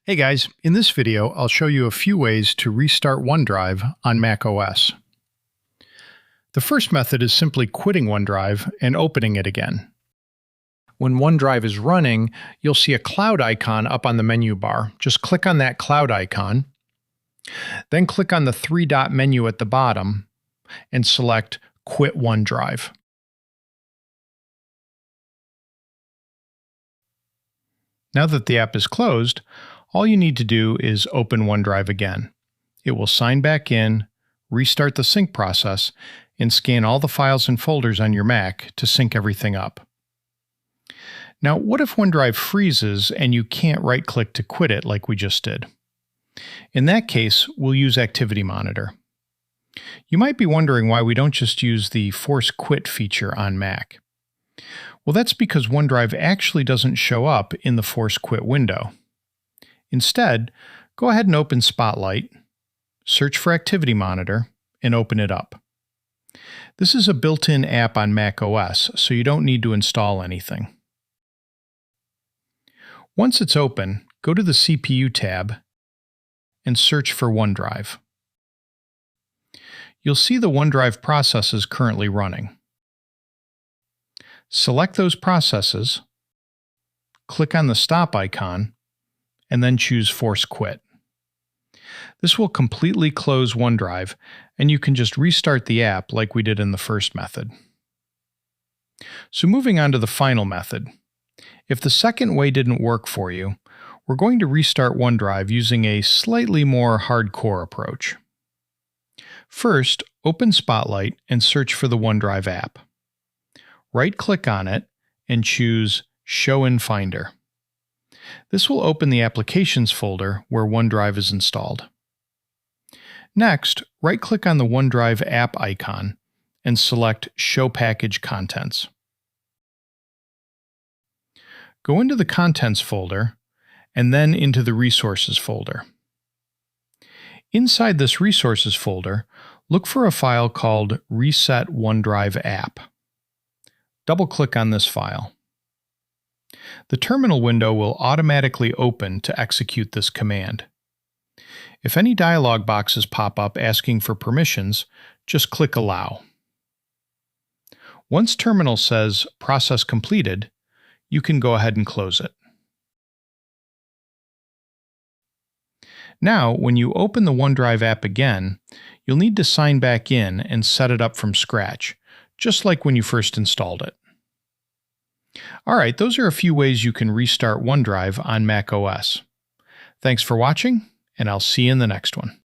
Hey guys, in this video I'll show you a few ways to restart OneDrive on Mac OS. The first method is simply quitting OneDrive and opening it again. When OneDrive is running, you'll see a cloud icon up on the menu bar. Just click on that cloud icon, then click on the three-dot menu at the bottom and select Quit OneDrive. Now that the app is closed, all you need to do is open OneDrive again. It will sign back in, restart the sync process, and scan all the files and folders on your Mac to sync everything up. Now, what if OneDrive freezes and you can't right-click to quit it like we just did? In that case, we'll use Activity Monitor. You might be wondering why we don't just use the Force Quit feature on Mac. Well, that's because OneDrive actually doesn't show up in the Force Quit window. Instead, go ahead and open Spotlight, search for Activity Monitor, and open it up. This is a built-in app on Mac OS, so you don't need to install anything. Once it's open, go to the CPU tab and search for OneDrive. You'll see the OneDrive processes currently running. Select those processes, click on the stop icon, and then choose Force Quit. This will completely close OneDrive, and you can just restart the app like we did in the first method. So moving on to the final method. If the second way didn't work for you, we're going to restart OneDrive using a slightly more hardcore approach. First, open Spotlight and search for the OneDrive app. Right-click on it and choose Show in Finder. This will open the Applications folder where OneDrive is installed. Next, right-click on the OneDrive app icon and select Show Package Contents. Go into the Contents folder and then into the Resources folder. Inside this Resources folder, look for a file called Reset OneDrive App. Double-click on this file. The terminal window will automatically open to execute this command. If any dialog boxes pop up asking for permissions, just click Allow. Once terminal says Process Completed, you can go ahead and close it. Now, when you open the OneDrive app again, you'll need to sign back in and set it up from scratch, just like when you first installed it. Alright, those are a few ways you can restart OneDrive on Mac OS. Thanks for watching, and I'll see you in the next one.